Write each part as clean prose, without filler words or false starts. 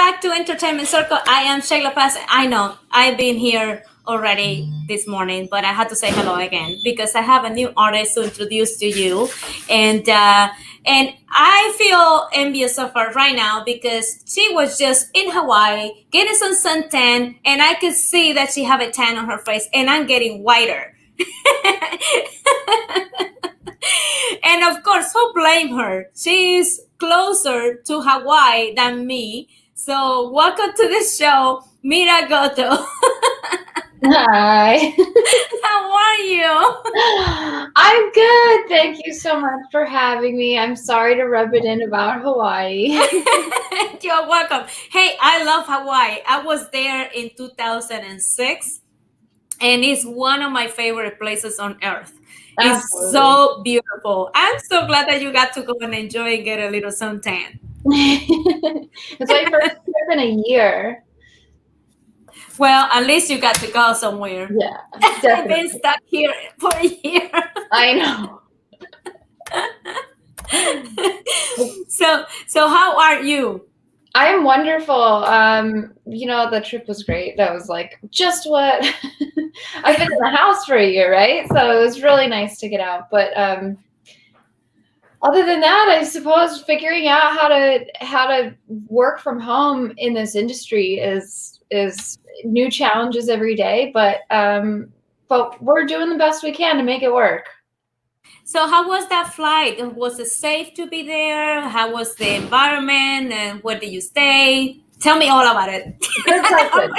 back to Entertainment Circle. I am Sheyla Paz. I know I've been here already this morning, but I had to say hello again because I have a new artist to introduce to you, and I feel envious of her right now because she was just in Hawaii getting some suntan, and I could see that she have a tan on her face, and I'm getting whiter. And of course, who blame her? She's closer to Hawaii than me. So welcome to the show, Mira Goto. Hi. How are you? I'm good. Thank you so much for having me. I'm sorry to rub it in about Hawaii. You're welcome. Hey, I love Hawaii. I was there in 2006, and it's one of my favorite places on earth. It's Absolutely. so beautiful. I'm so glad that you got to go and enjoy and get a little suntan. It's my first trip in a year. Well, at least you got to go somewhere. Yeah, I've definitely. been stuck here for a year. I know. So how are you? I am wonderful. The trip was great. That was like just what I've been in the house for a year, right? So it was really nice to get out. But other than that, I suppose figuring out how to work from home in this industry is new challenges every day. But we're doing the best we can to make it work. So how was that flight? Was it safe to be there? How was the environment? And where did you stay? Tell me all about it. Good question.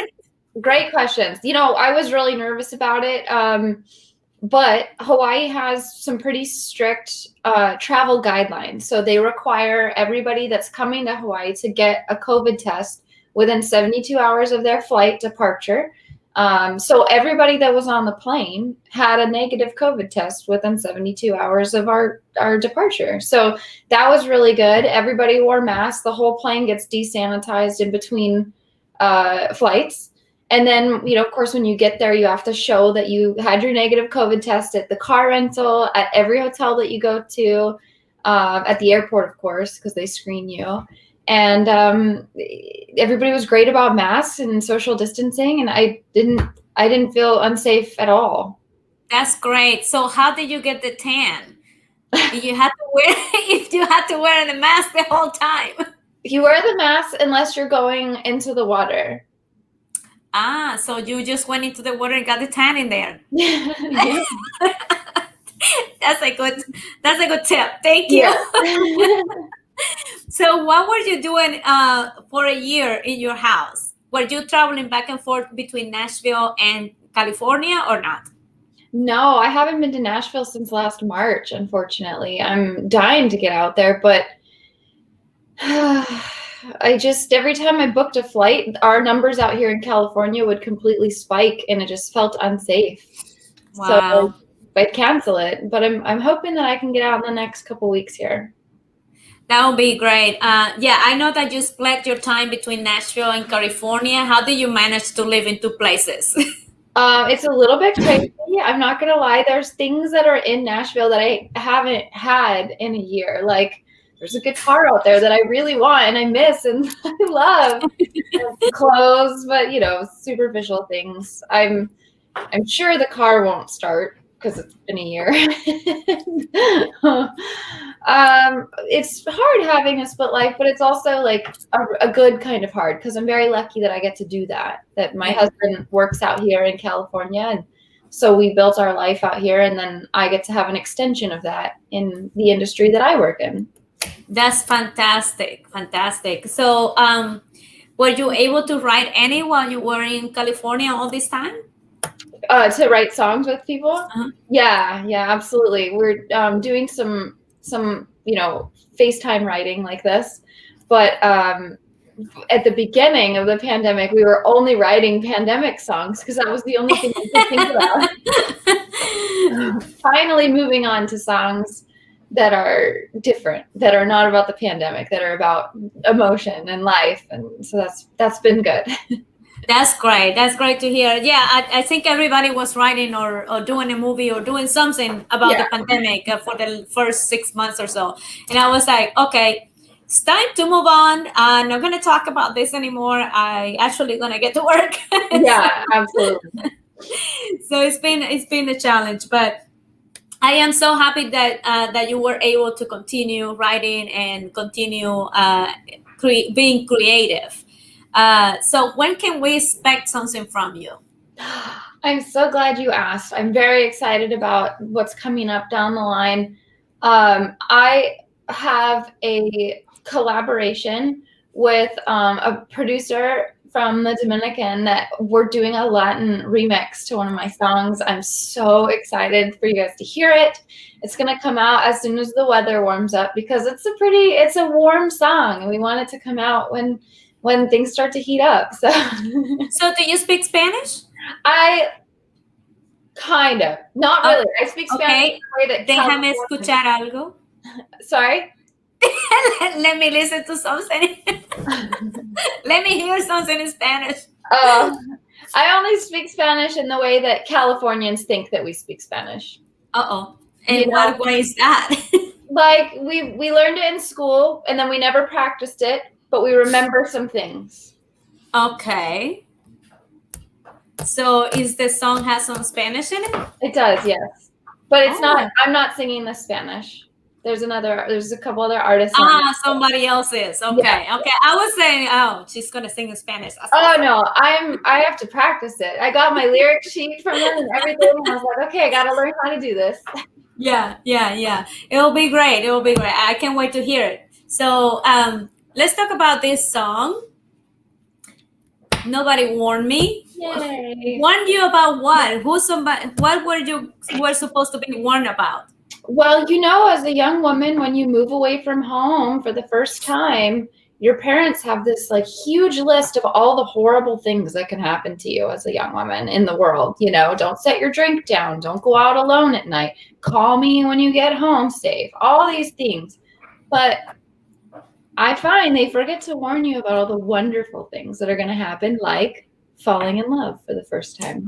Great questions. I was really nervous about it. But Hawaii has some pretty strict travel guidelines. So they require everybody that's coming to Hawaii to get a COVID test within 72 hours of their flight departure. So everybody that was on the plane had a negative COVID test within 72 hours of our departure. So that was really good. Everybody wore masks. The whole plane gets desanitized in between flights. And then, of course, when you get there, you have to show that you had your negative COVID test at the car rental, at every hotel that you go to, at the airport, of course, because they screen you. And everybody was great about masks and social distancing, and I didn't feel unsafe at all. That's great. So how did you get the tan? You had to wear if you had to wear the mask the whole time. You wear the mask unless you're going into the water. So you just went into the water and got the tan in there. Yeah. That's a good tip. Thank you. Yeah. So what were you doing for a year in your house? Were you traveling back and forth between Nashville and California or not? No, I haven't been to Nashville since last March, unfortunately. I'm dying to get out there, but every time I booked a flight, our numbers out here in California would completely spike, and it just felt unsafe. Wow. So I'd cancel it, but I'm hoping that I can get out in the next couple weeks here. That would be great. Yeah, I know that you split your time between Nashville and California. How do you manage to live in two places? It's a little bit crazy. I'm not going to lie. There's things that are in Nashville that I haven't had in a year. Like there's a guitar out there that I really want and I miss and I love. Clothes, but superficial things. I'm sure the car won't start because it's been a year. It's hard having a split life, but it's also like a good kind of hard because I'm very lucky that I get to do that my husband works out here in California, and so we built our life out here, and then I get to have an extension of that in the industry that I work in. That's fantastic. So were you able to write any while you were in California all this time? To write songs with people? Uh-huh. Yeah, absolutely. We're doing some FaceTime writing like this, but at the beginning of the pandemic, we were only writing pandemic songs because that was the only thing we could think about. Finally moving on to songs that are different, that are not about the pandemic, that are about emotion and life, and so that's been good. That's great. That's great to hear. Yeah, I think everybody was writing or doing a movie or doing something about the pandemic for the first 6 months or so. And I was like, okay, it's time to move on. I'm not going to talk about this anymore. I actually going to get to work. Yeah, absolutely. So it's been a challenge, but I am so happy that you were able to continue writing and continue being creative. So when can we expect something from you? I'm so glad you asked. I'm very excited about what's coming up down the line. I have a collaboration with a producer from the Dominican that we're doing a Latin remix to one of my songs. I'm so excited for you guys to hear it. It's going to come out as soon as the weather warms up because it's a warm song and we want it to come out when things start to heat up. So So do you speak Spanish? I kind of, not really. I speak Spanish Okay, in the way that déjame California. escuchar algo. Sorry. Let me listen to something. Let me hear something in Spanish. I only speak Spanish in the way that Californians think that we speak Spanish. Uh-oh. And You know? what is that? Like we learned it in school and then we never practiced it, but we remember some things. Okay. So is the song has some Spanish in it? It does, yes. But it's Oh. not, I'm not singing the Spanish. There's a couple other artists on it. Somebody else is. Okay. Yeah. Okay. I was saying, oh, she's gonna sing in Spanish. Oh no, I have to practice it. I got my lyric sheet from them and everything. And I was like, okay, I gotta learn how to do this. Yeah. It'll be great. I can't wait to hear it. So let's talk about this song. Nobody warned me. Yay. Warned you about what? What were supposed to be warned about? Well, as a young woman, when you move away from home for the first time, your parents have this like huge list of all the horrible things that can happen to you as a young woman in the world. Don't set your drink down. Don't go out alone at night. Call me when you get home safe. All these things. But I find they forget to warn you about all the wonderful things that are going to happen, like falling in love for the first time.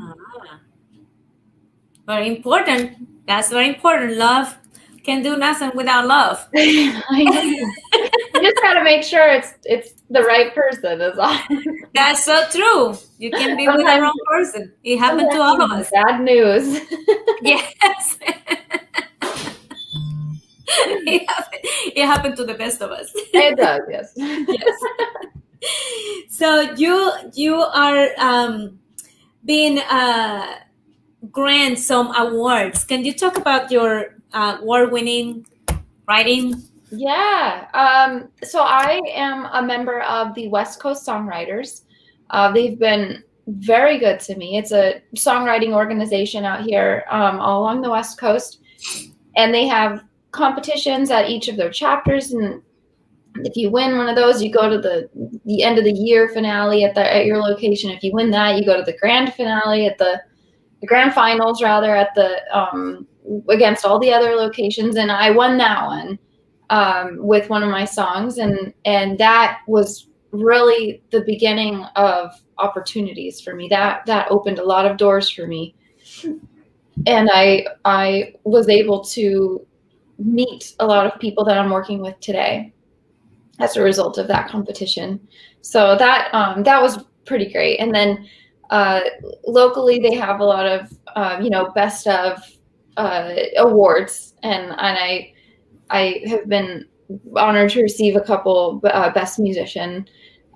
Very important. That's very important. Love can do nothing without love. I know. You just got to make sure it's the right person. Is all. That's so true. You can be with the wrong person. It happened to all of us. Bad news. Yes. It happened to the best of us. It does, yes. Yes. So you are being grant some awards. Can you talk about your award-winning writing? Yeah. So I am a member of the West Coast Songwriters. They've been very good to me. It's a songwriting organization out here all along the West Coast. And they have competitions at each of their chapters. And if you win one of those, you go to the end of the year finale at your location. If you win that, you go to the grand finale at the grand finals rather at the against all the other locations. And I won that one with one of my songs, and that was really the beginning of opportunities for me. That opened a lot of doors for me, and I was able to meet a lot of people that I'm working with today as a result of that competition. So that was pretty great. And then locally they have a lot of best of awards, and I have been honored to receive a couple best musician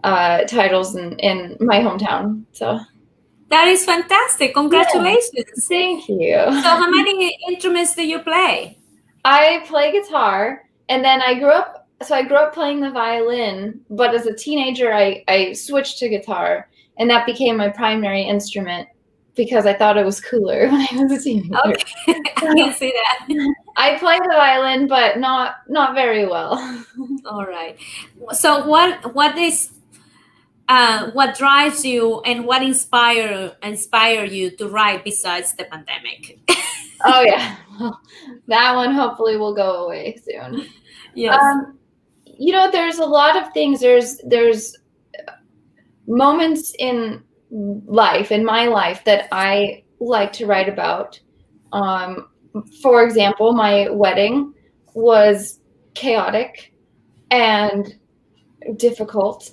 titles in my hometown. So that is fantastic. Congratulations. Yeah. Thank you. So how many instruments do you play? I play guitar, and then I grew up playing the violin, but as a teenager I switched to guitar, and that became my primary instrument because I thought it was cooler when I was a teenager. Okay. I can see that. I play the violin, but not very well. All right. So what drives you and what inspire you to write besides the pandemic? Oh yeah, well, that one hopefully will go away soon. Yes. There's a lot of things. There's moments in my life that I like to write about. For example, my wedding was chaotic. and difficult.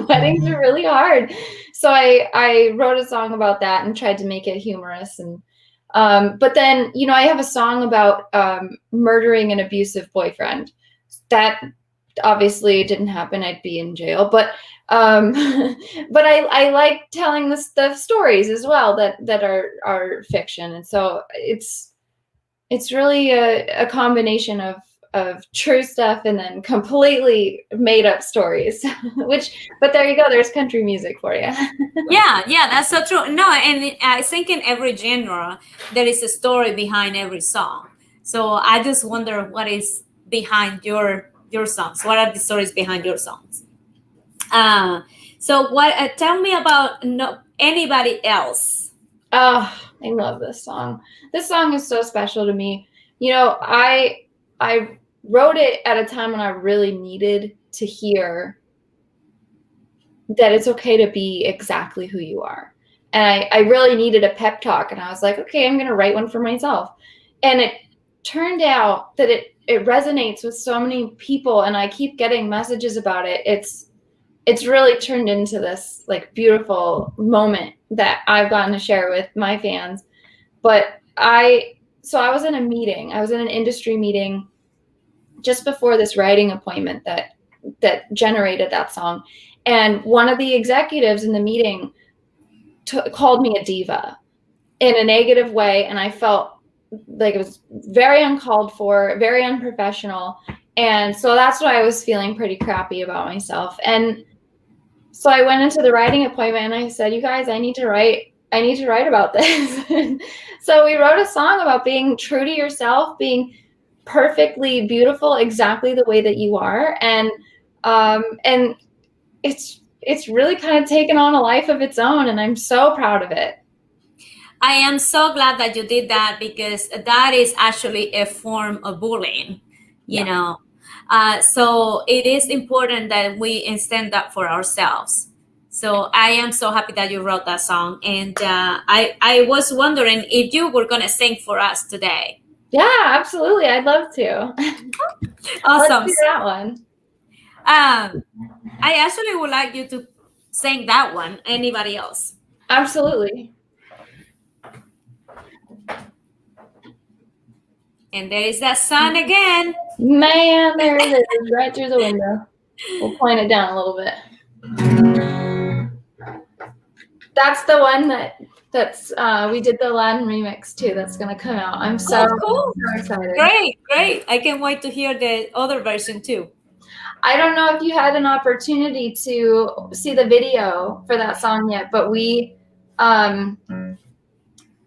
Weddings are really hard. So I wrote a song about that and tried to make it humorous. And but then, you know, I have a song about murdering an abusive boyfriend. That obviously didn't happen. I'd be in jail. But but I like telling the stories as well that are fiction. And so it's really a combination of true stuff and then completely made up stories. But there you go. There's country music for you. Yeah, that's so true. No, and I think in every genre there is a story behind every song. So I just wonder what is behind your songs. What are the stories behind your songs? So what? Tell me about anybody else. Oh, I love this song. This song is so special to me. You know, I wrote it at a time when I really needed to hear that it's okay to be exactly who you are. And I really needed a pep talk. And I was like, okay, I'm going to write one for myself. And it turned out that it resonates with so many people. And I keep getting messages about it. It's really turned into this like beautiful moment that I've gotten to share with my fans. But I was in a meeting. I was in an industry meeting just before this writing appointment that generated that song. And one of the executives in the meeting called me a diva in a negative way. And I felt like it was very uncalled for, very unprofessional. And so that's why I was feeling pretty crappy about myself. And so I went into the writing appointment and I said, you guys, I need to write about this. So we wrote a song about being true to yourself, being perfectly beautiful, exactly the way that you are. And it's really kind of taken on a life of its own. And I'm so proud of it. I am so glad that you did that, because that is actually a form of bullying, you know. So it is important that we stand up for ourselves. So I am so happy that you wrote that song. And I was wondering if you were going to sing for us today. Yeah, absolutely. I'd love to. Awesome. Let's do that one. I actually would like you to sing that one. Anybody else? Absolutely. And there is that sun again. Man, there it is, right through the window. We'll point it down a little bit. That's the one that's we did the Latin remix too. That's gonna come out. I'm so excited. Great. I can't wait to hear the other version too. I don't know if you had an opportunity to see the video for that song yet, but we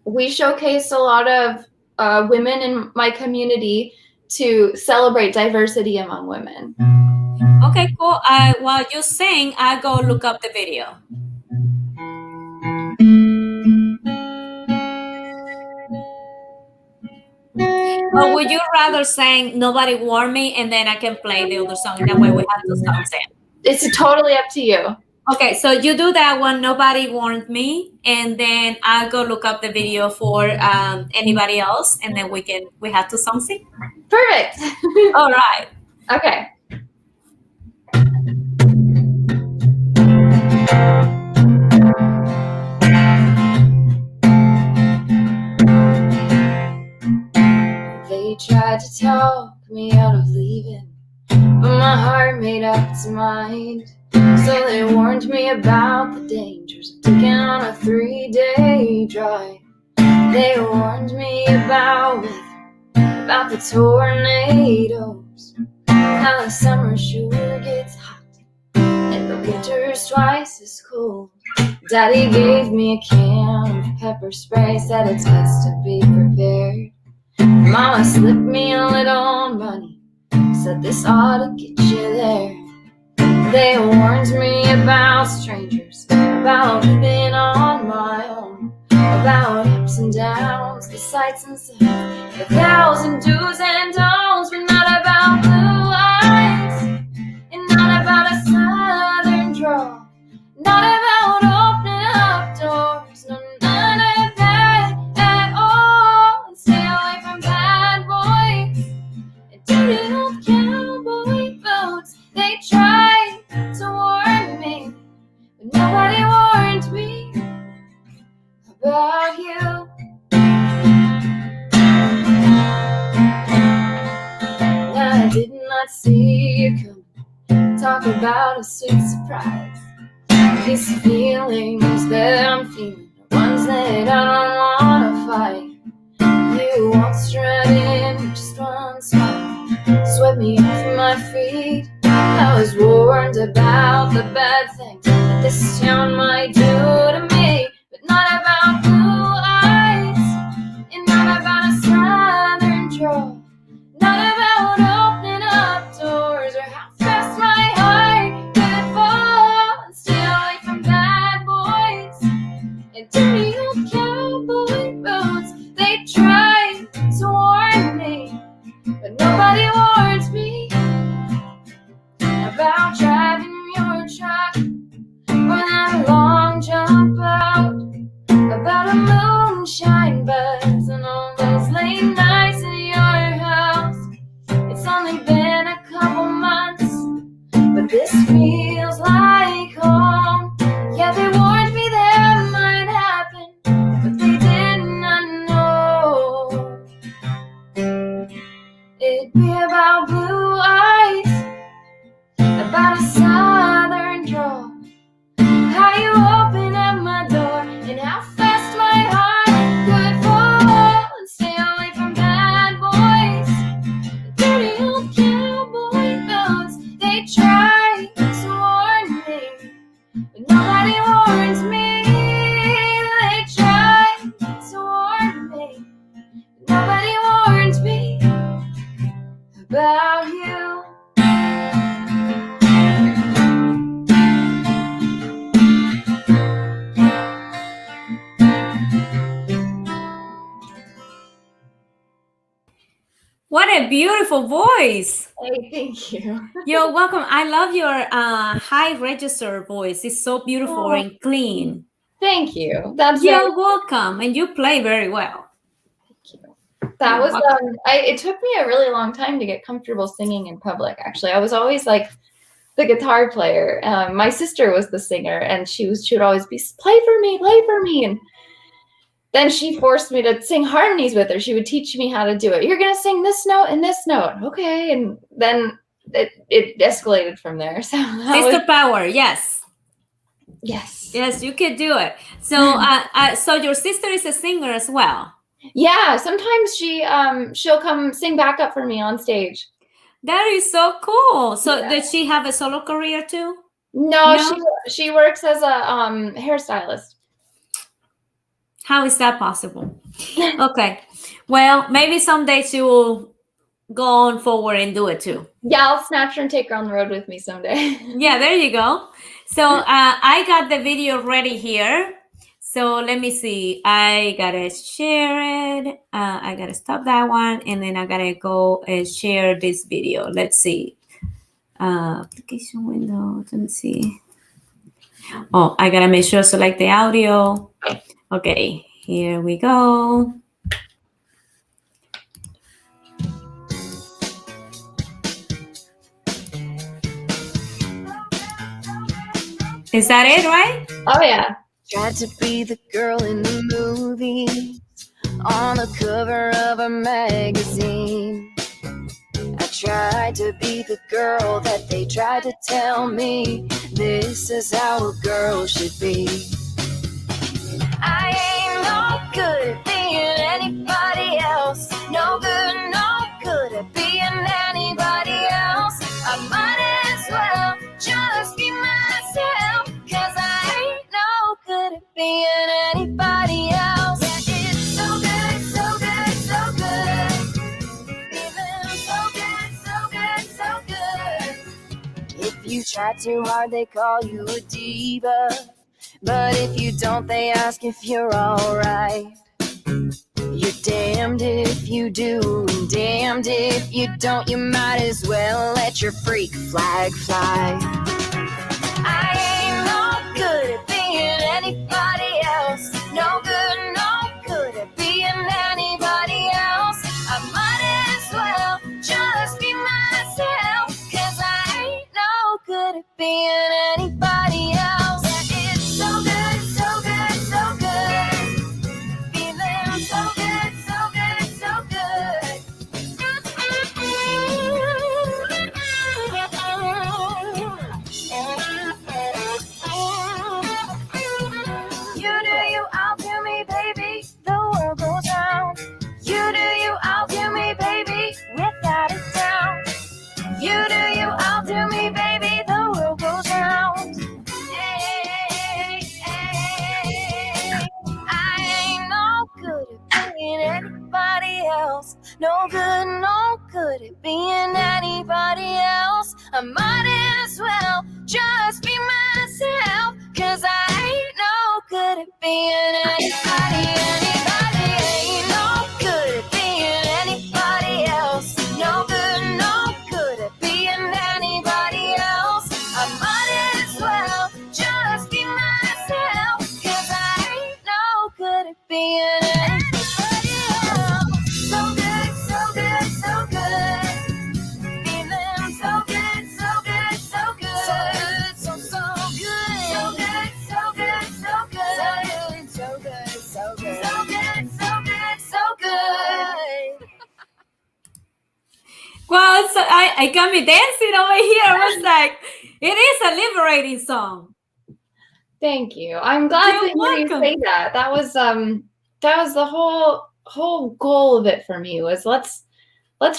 showcased a lot of women in my community to celebrate diversity among women. Okay, cool. While you sing, I go look up the video. Or would you rather sing "Nobody Warned Me" and then I can play the other song? That way we have two songs in. It's totally up to you. Okay, so you do that one, "Nobody Warned Me," and then I'll go look up the video for anybody else, and then we have two songs in. Perfect. All right. Okay. They tried to talk me out of leaving, but my heart made up its mind. So they warned me about the dangers of taking on a 3-day drive. They warned me about weather, about the tornadoes, how the summer sure gets hot and the winter's twice as cold. Daddy gave me a can of pepper spray, said it's best to be prepared. Mama slipped me a little money, said this ought to get you there. They warned me about strangers, about living on my own, about ups and downs, the sights and sounds, 1,000 do's and don'ts, but not about blue eyes, and not about a southern drawl, not about opening up doors, no, none of that at all. And stay away from bad boys and dirty old cowboy boat. you. I did not see you coming. Talk about a sweet surprise. These feelings that I'm feeling are ones that I don't wanna fight. You waltzed right in, just one smile, swept me off my feet. I was warned about the bad things that this town might do to me, but not about blue eyes, and not about a southern drawl, not about opening up doors or how fast my heart could fall and stay away from bad boys and dirty old cowboy boots. They try to warn me, but nobody warns me about driving your truck or that long jump out, about a moonshine buzz and all those late nights in your house. It's only been a couple months, but this feels like home. Yeah, they warned me that might happen, but they did not know it'd be about blue eyes, about a southern drawl, how you open up my door and how fast my heart could fall and stay away from bad boys, dirty old cowboy boots. They try to warn me, but nobody warns me. They try to warn me, but nobody warns me about you. What a beautiful voice. Hey, thank you. You're welcome. I love your high register voice. It's so beautiful and clean. Thank you. That's You're welcome. And you play very well. Thank you. That was it took me a really long time to get comfortable singing in public. Actually, I was always like the guitar player. My sister was the singer, and she would always be play for me, and then she forced me to sing harmonies with her. She would teach me how to do it. You're gonna sing this note and this note, okay? And then it escalated from there. So Sister Power, yes. Yes, you could do it. So, so your sister is a singer as well. Yeah, sometimes she'll come sing backup for me on stage. That is so cool. So, Does she have a solo career too? No? She works as a hairstylist. How is that possible? Okay. Well, maybe someday she will go on forward and do it too. Yeah, I'll snatch her and take her on the road with me someday. Yeah, there you go. So I got the video ready here. So let me see. I gotta share it. I gotta stop that one, and then I gotta go and share this video. Let's see. Application window. Let me see. Oh, I gotta make sure to select the audio. Okay, here we go. Is that it, right? Oh, yeah. Tried to be the girl in the movie, on the cover of a magazine. I tried to be the girl that they tried to tell me this is how a girl should be. I ain't no good at being anybody else. No good, no good at being anybody else. I might as well just be myself, 'cause I ain't no good at being anybody else. Yeah, it's so good, so good, so good. Feeling so good, so good, so good. If you try too hard, they call you a diva. But if you don't, they ask if you're alright. You're damned if you do, and damned if you don't. You might as well let your freak flag fly. I ain't no good at being anybody else. No good, no good at being anybody else. I might as well just be myself, 'cause I ain't no good at being anybody else. Yeah, it's so good, so good, so good. no good at being anybody else. I might as well just be myself, 'cause I ain't no good at being anybody ain't no good at being anybody else. No good at being anybody else. I might as well just be myself, 'cause I ain't no good at being anybody else. So good, so good, so good. Feeling so good, so good, so good. So good, so good. So good, so good, so good. So good, so good, so good. So good, so good. Well, so I got me dancing over here. I was like, it is a liberating song. Thank you. I'm glad You're to hear you welcome. say that. That was the whole goal of it for me, was let's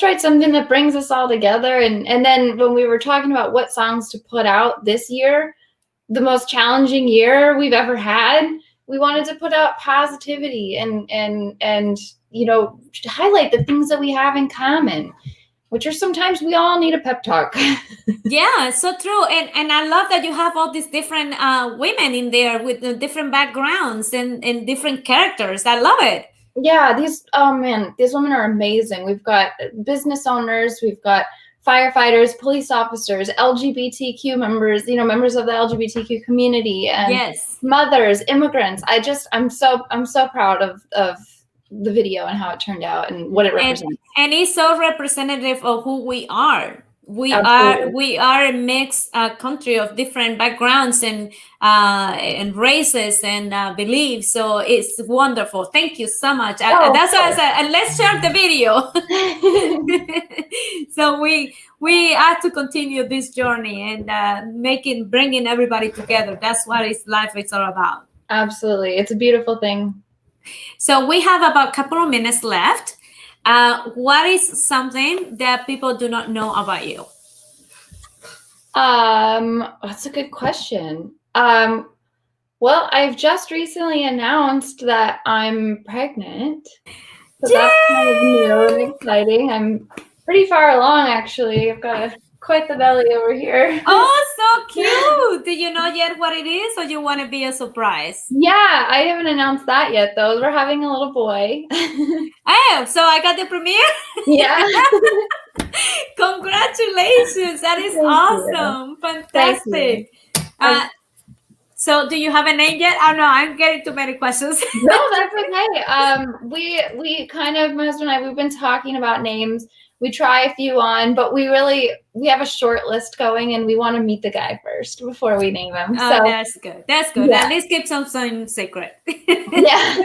write something that brings us all together. And then when we were talking about what songs to put out this year, the most challenging year we've ever had, we wanted to put out positivity and you know, highlight the things that we have in common, which are sometimes we all need a pep talk. Yeah, so true. And I love that you have all these different women in there with the different backgrounds and different characters. I love it. Yeah, these women are amazing. We've got business owners, we've got firefighters, police officers, LGBTQ members, you know, members of the LGBTQ community, and Yes. mothers, immigrants. I'm so proud of the video and how it turned out and what it represents. And it's so representative of who we are. Absolutely. We are a mixed country of different backgrounds and races and beliefs. So it's wonderful. Thank you so much. That's why I said, and let's share the video. So we have to continue this journey and bringing everybody together. That's what life is all about. Absolutely, it's a beautiful thing. So we have about a couple of minutes left. What is something that people do not know about you? That's a good question. Well, I've just recently announced that I'm pregnant. So that's kind of new and exciting. I'm pretty far along, actually. I've got quite the belly over here. Oh, so cute. Do you know yet what it is, or you want to be a surprise? Yeah, I haven't announced that yet, though. We're having a little boy. Oh, so I got the premiere? Yeah. Congratulations. That is awesome. Fantastic. So do you have a name yet? Oh, no, I'm getting too many questions. No, that's okay. We kind of, my husband and I, we've been talking about names. We try a few on, but we have a short list going, and we want to meet the guy first before we name him. Oh, so that's good. That's good. Yeah. At least keep something secret. Yeah.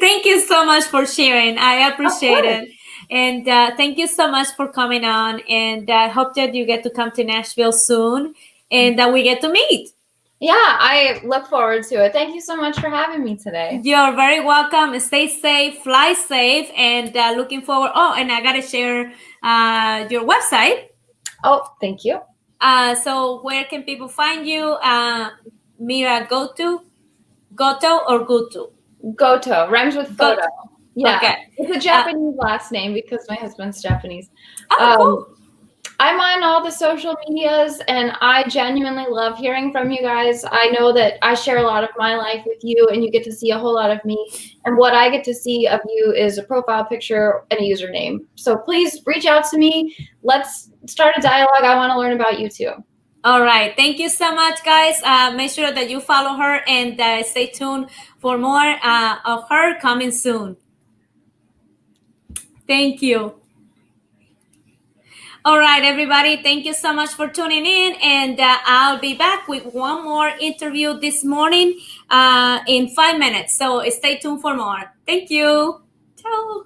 Thank you so much for sharing. I appreciate it. And thank you so much for coming on. And I hope that you get to come to Nashville soon and that we get to meet. Yeah, I look forward to it. Thank you so much for having me today. You're very welcome. Stay safe, fly safe, and looking forward. Oh, and I got to share your website. Oh, thank you. So where can people find you? Mira Goto or Goto? Goto, rhymes with photo. Yeah, okay. It's a Japanese last name because my husband's Japanese. Cool. I'm on all the social medias, and I genuinely love hearing from you guys. I know that I share a lot of my life with you, and you get to see a whole lot of me. And what I get to see of you is a profile picture and a username. So please reach out to me. Let's start a dialogue. I want to learn about you too. All right. Thank you so much, guys. Make sure that you follow her and stay tuned for more of her coming soon. Thank you. All right, everybody. Thank you so much for tuning in. And I'll be back with one more interview this morning in 5 minutes. So stay tuned for more. Thank you. Ciao.